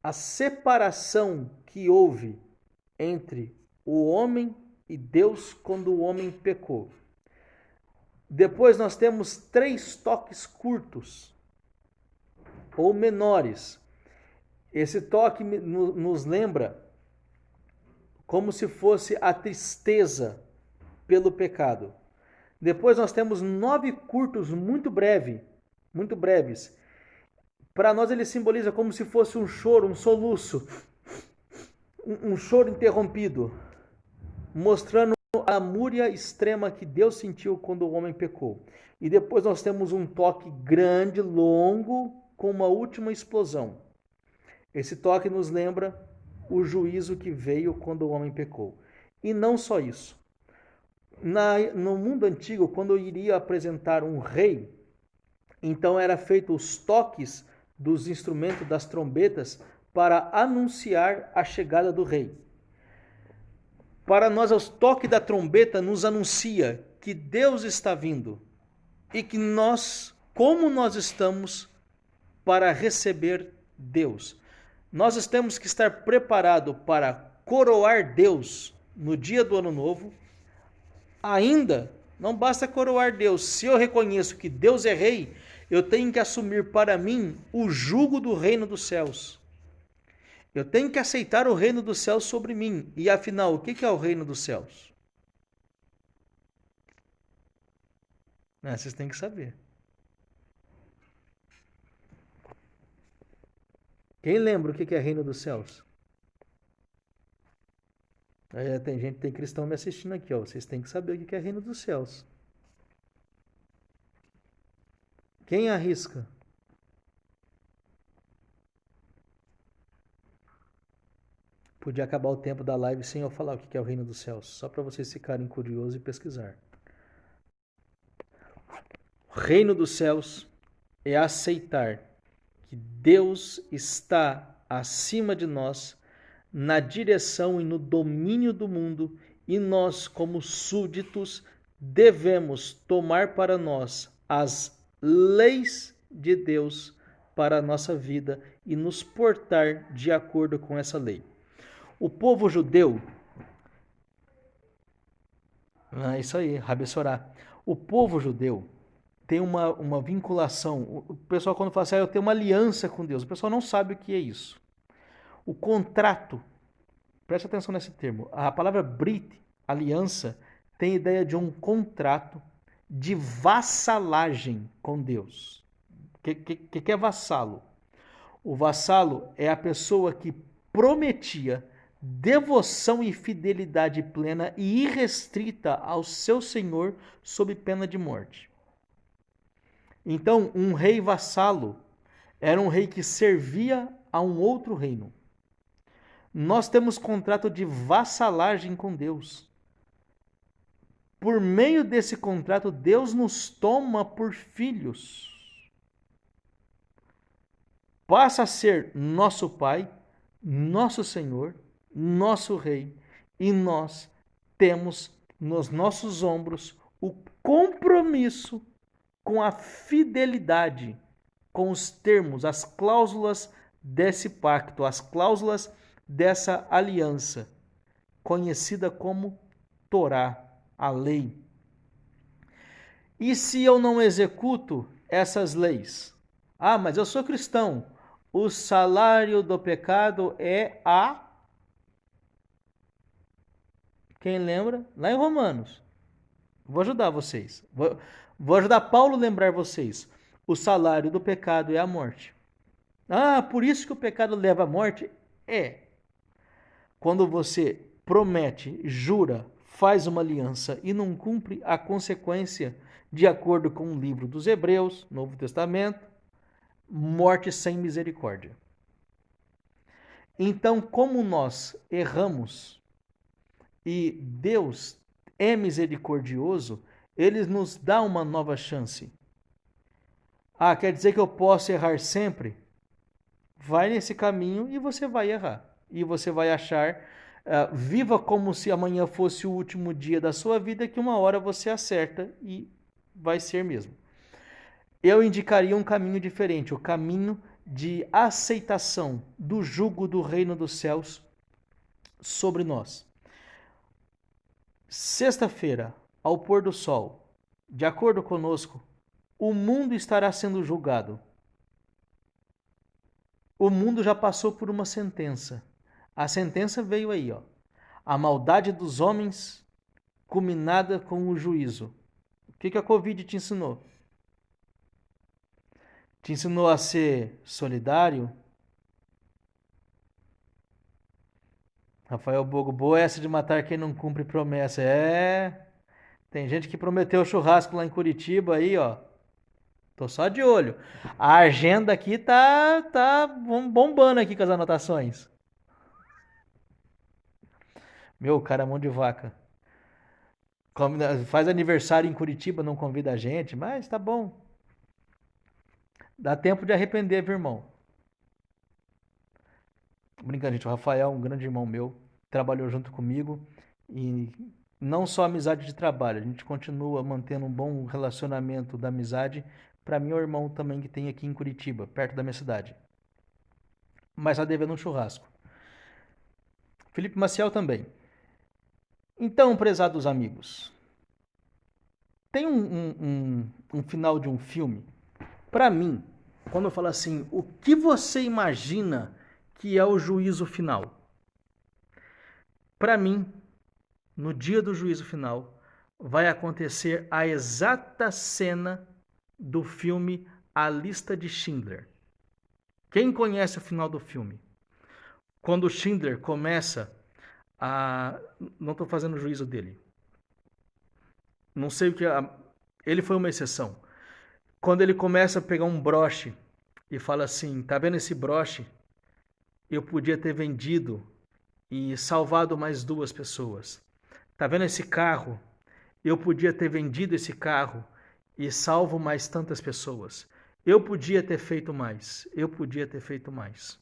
a separação que houve entre o homem e Deus quando o homem pecou. Depois nós temos 3 toques curtos ou menores. Esse toque nos lembra como se fosse a tristeza pelo pecado. Depois nós temos 9 curtos muito breves. Para nós ele simboliza como se fosse um choro, um soluço, um choro interrompido, mostrando a lamúria extrema que Deus sentiu quando o homem pecou. E depois nós temos um toque grande, longo, com uma última explosão. Esse toque nos lembra o juízo que veio quando o homem pecou. E não só isso. No mundo antigo, quando eu iria apresentar um rei, então era feito os toques dos instrumentos das trombetas para anunciar a chegada do rei. Para nós, o toque da trombeta nos anuncia que Deus está vindo e que como nós estamos para receber Deus. Nós temos que estar preparados para coroar Deus no dia do Ano Novo. Ainda não basta coroar Deus. Se eu reconheço que Deus é rei, eu tenho que assumir para mim o jugo do reino dos céus. Eu tenho que aceitar o reino dos céus sobre mim. E afinal, o que é o reino dos céus? Vocês têm que saber. Quem lembra o que é reino dos céus? Tem cristão me assistindo aqui, ó. Vocês têm que saber o que é reino dos céus. Quem arrisca? Podia acabar o tempo da live sem eu falar o que é o reino dos céus, só para vocês ficarem curiosos e pesquisar. O reino dos céus é aceitar que Deus está acima de nós, na direção e no domínio do mundo, e nós, como súditos, devemos tomar para nós as leis de Deus para a nossa vida e nos portar de acordo com essa lei. O povo judeu, isso aí, Rabi Sorá. O povo judeu tem uma vinculação. O pessoal quando fala assim, eu tenho uma aliança com Deus, o pessoal não sabe o que é isso. O contrato, preste atenção nesse termo, a palavra brit, aliança, tem ideia de um contrato de vassalagem com Deus. O que é vassalo? O vassalo é a pessoa que prometia devoção e fidelidade plena e irrestrita ao seu senhor sob pena de morte. Então, um rei vassalo era um rei que servia a um outro reino. Nós temos contrato de vassalagem com Deus. Por meio desse contrato, Deus nos toma por filhos. Passa a ser nosso Pai, nosso Senhor, nosso Rei, e nós temos nos nossos ombros o compromisso com a fidelidade, com os termos, as cláusulas desse pacto, as cláusulas dessa aliança, conhecida como Torá, a lei. E se eu não executo essas leis? Mas eu sou cristão. O salário do pecado é a... Quem lembra? Lá em Romanos. Vou ajudar vocês. Vou ajudar Paulo a lembrar vocês. O salário do pecado é a morte. Por isso que o pecado leva à morte? Quando você promete, jura, faz uma aliança e não cumpre, a consequência, de acordo com o livro dos Hebreus, Novo Testamento, morte sem misericórdia. Então, como nós erramos e Deus é misericordioso, Ele nos dá uma nova chance. Ah, quer dizer que eu posso errar sempre? Vai nesse caminho e você vai errar. E você vai achar, viva como se amanhã fosse o último dia da sua vida, que uma hora você acerta e vai ser mesmo. Eu indicaria um caminho diferente, o caminho de aceitação do jugo do reino dos céus sobre nós. Sexta-feira, ao pôr do sol, de acordo conosco, o mundo estará sendo julgado. O mundo já passou por uma sentença. A sentença veio aí, ó. A maldade dos homens culminada com o juízo. O que a Covid te ensinou? Te ensinou a ser solidário? Rafael Bogo, boa essa de matar quem não cumpre promessa. Tem gente que prometeu churrasco lá em Curitiba aí, ó. Tô só de olho. A agenda aqui tá bombando aqui com as anotações. Meu, cara, mão de vaca. Faz aniversário em Curitiba, não convida a gente, mas tá bom. Dá tempo de arrepender, meu irmão. Brincando, gente, o Rafael é um grande irmão meu, trabalhou junto comigo e não só amizade de trabalho, a gente continua mantendo um bom relacionamento da amizade para mim, o irmão também que tem aqui em Curitiba, perto da minha cidade. Mas tá devendo um churrasco. Felipe Maciel também. Então, prezados amigos, tem um final de um filme. Para mim, quando eu falo assim, o que você imagina que é o juízo final? Para mim, no dia do juízo final, vai acontecer a exata cena do filme A Lista de Schindler. Quem conhece o final do filme? Quando o Schindler começa a... Não estou fazendo juízo dele. Não sei o que... Ele foi uma exceção. Quando ele começa a pegar um broche e fala assim, tá vendo esse broche? Eu podia ter vendido e salvado mais 2 pessoas. Tá vendo esse carro? Eu podia ter vendido esse carro e salvo mais tantas pessoas. Eu podia ter feito mais. Eu podia ter feito mais.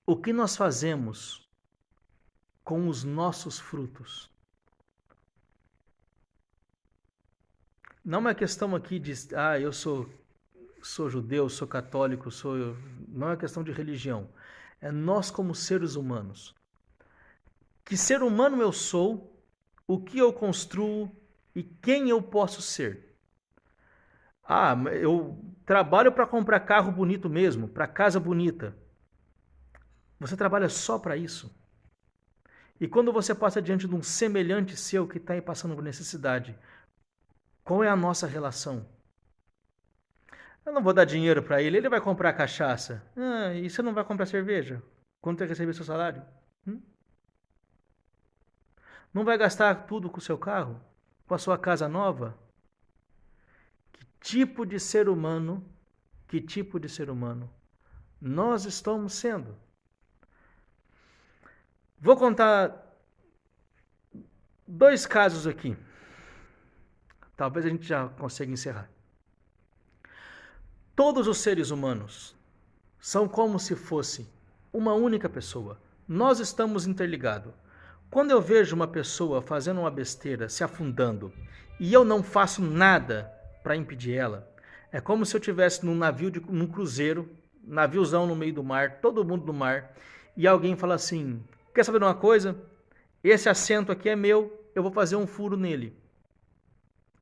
O que nós fazemos com os nossos frutos? Não é uma questão aqui de, eu sou judeu, sou católico, não é questão de religião. É nós como seres humanos. Que ser humano eu sou, o que eu construo e quem eu posso ser. Eu trabalho para comprar carro bonito mesmo, para casa bonita. Você trabalha só para isso? E quando você passa diante de um semelhante seu que está aí passando por necessidade, qual é a nossa relação? Eu não vou dar dinheiro para ele, ele vai comprar cachaça. E você não vai comprar cerveja? Quando você receber seu salário? Não vai gastar tudo com o seu carro? Com a sua casa nova? Que tipo de ser humano nós estamos sendo? Vou contar 2 casos aqui. Talvez a gente já consiga encerrar. Todos os seres humanos são como se fosse uma única pessoa. Nós estamos interligados. Quando eu vejo uma pessoa fazendo uma besteira, se afundando, e eu não faço nada para impedir ela, é como se eu estivesse num cruzeiro, naviozão no meio do mar, todo mundo no mar, e alguém fala assim, quer saber de uma coisa? Esse assento aqui é meu, eu vou fazer um furo nele.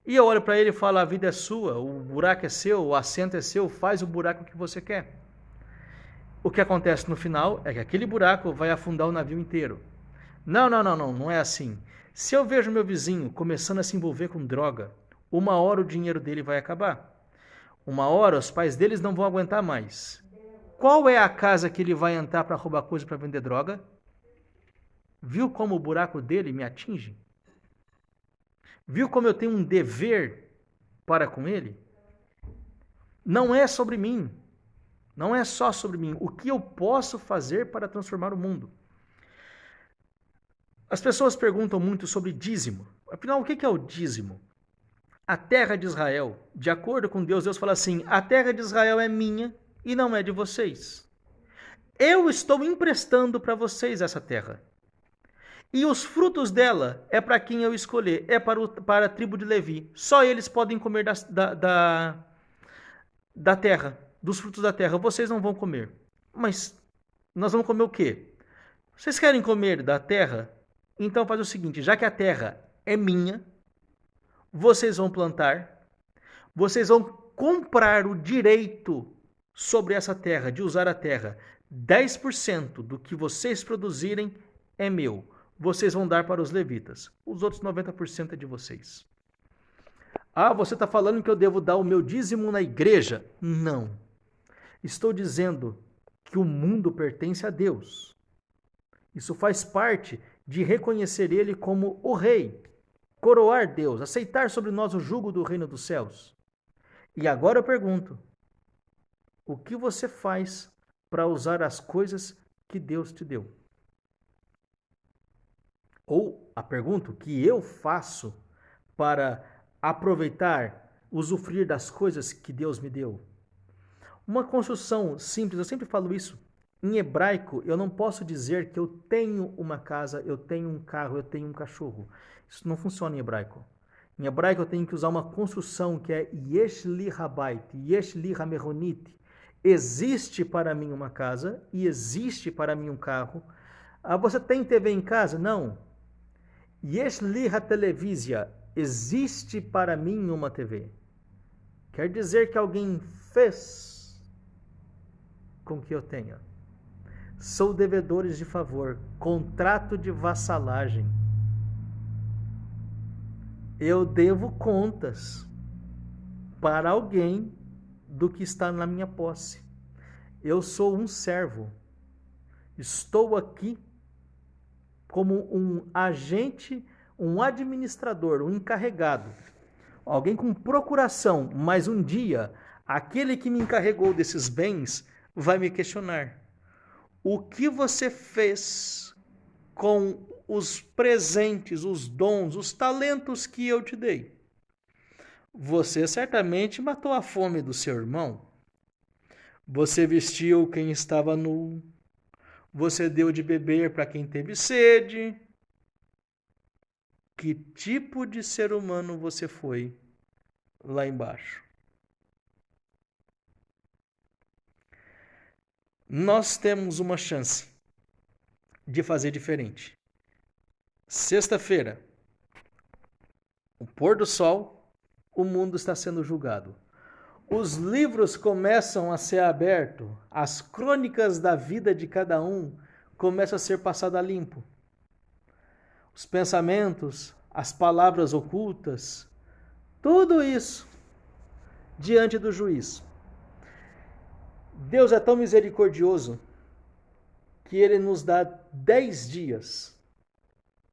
E eu olho para ele e falo, a vida é sua, o buraco é seu, o assento é seu, faz o buraco que você quer. O que acontece no final é que aquele buraco vai afundar o navio inteiro. Não é assim. Se eu vejo meu vizinho começando a se envolver com droga, uma hora o dinheiro dele vai acabar. Uma hora os pais deles não vão aguentar mais. Qual é a casa que ele vai entrar para roubar coisa para vender droga? Viu como o buraco dele me atinge? Viu como eu tenho um dever para com ele? Não é sobre mim. Não é só sobre mim. O que eu posso fazer para transformar o mundo? As pessoas perguntam muito sobre dízimo. Afinal, o que é o dízimo? A terra de Israel, de acordo com Deus, Deus fala assim: a terra de Israel é minha e não é de vocês. Eu estou emprestando para vocês essa terra. E os frutos dela é para quem eu escolher, é para a tribo de Levi. Só eles podem comer da terra, dos frutos da terra. Vocês não vão comer. Mas nós vamos comer o quê? Vocês querem comer da terra? Então faz o seguinte, já que a terra é minha, vocês vão plantar, vocês vão comprar o direito sobre essa terra, de usar a terra. 10% do que vocês produzirem é meu. Vocês vão dar para os levitas. Os outros 90% é de vocês. Ah, você está falando que eu devo dar o meu dízimo na igreja? Não. Estou dizendo que o mundo pertence a Deus. Isso faz parte de reconhecer Ele como o Rei, coroar Deus, aceitar sobre nós o jugo do reino dos céus. E agora eu pergunto, o que você faz para usar as coisas que Deus te deu? Ou a pergunta, o que eu faço para aproveitar, usufruir das coisas que Deus me deu? Uma construção simples, eu sempre falo isso. Em hebraico, eu não posso dizer que eu tenho uma casa, eu tenho um carro, eu tenho um cachorro. Isso não funciona em hebraico. Em hebraico, eu tenho que usar uma construção que é Yesh li habait, Yesh li hameronit. Existe para mim uma casa e existe para mim um carro. Ah, você tem TV em casa? Não. Yesh li televisão. Existe para mim uma TV. Quer dizer que alguém fez com que eu tenha. Sou devedores de favor, contrato de vassalagem. Eu devo contas para alguém do que está na minha posse. Eu sou um servo. Estou aqui como um agente, um administrador, um encarregado. Alguém com procuração, mas um dia, aquele que me encarregou desses bens vai me questionar. O que você fez com os presentes, os dons, os talentos que eu te dei? Você certamente matou a fome do seu irmão. Você vestiu quem estava nu. Você deu de beber para quem teve sede. Que tipo de ser humano você foi lá embaixo? Nós temos uma chance de fazer diferente. Sexta-feira, o pôr do sol, o mundo está sendo julgado. Os livros começam a ser abertos, as crônicas da vida de cada um começam a ser passadas a limpo. Os pensamentos, as palavras ocultas, tudo isso diante do juiz. Deus é tão misericordioso que Ele nos dá 10 dias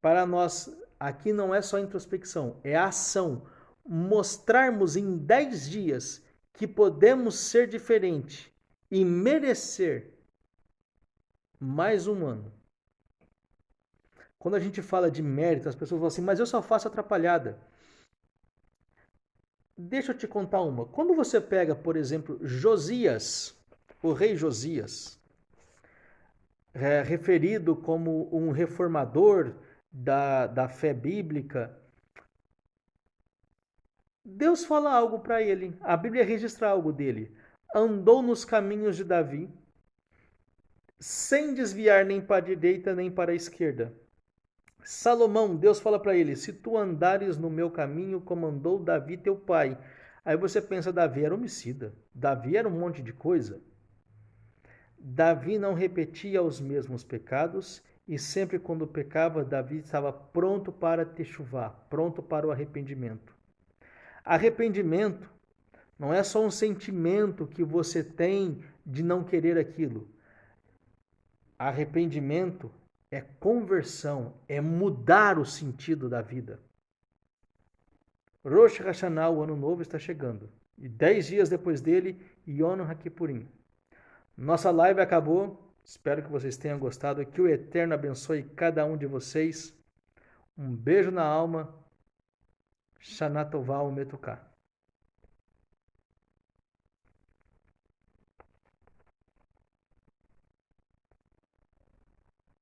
para nós, aqui não é só introspecção, é ação, mostrarmos em 10 dias que podemos ser diferente e merecer mais um ano. Quando a gente fala de mérito, as pessoas falam assim, mas eu só faço atrapalhada. Deixa eu te contar uma. Quando você pega, por exemplo, Josias, o rei Josias, referido como um reformador da fé bíblica, Deus fala algo para ele. A Bíblia registra algo dele. Andou nos caminhos de Davi, sem desviar nem para a direita nem para a esquerda. Salomão, Deus fala para ele, se tu andares no meu caminho como andou Davi teu pai. Aí você pensa, Davi era homicida. Davi era um monte de coisa. Davi não repetia os mesmos pecados e sempre quando pecava, Davi estava pronto para techuvá, pronto para o arrependimento. Arrependimento não é só um sentimento que você tem de não querer aquilo. Arrependimento é conversão, é mudar o sentido da vida. Rosh Hashanah, o ano novo, está chegando. E 10 dias depois dele, Yom Kippurim. Nossa live acabou. Espero que vocês tenham gostado. Que o Eterno abençoe cada um de vocês. Um beijo na alma. Shana Tová Umetuká.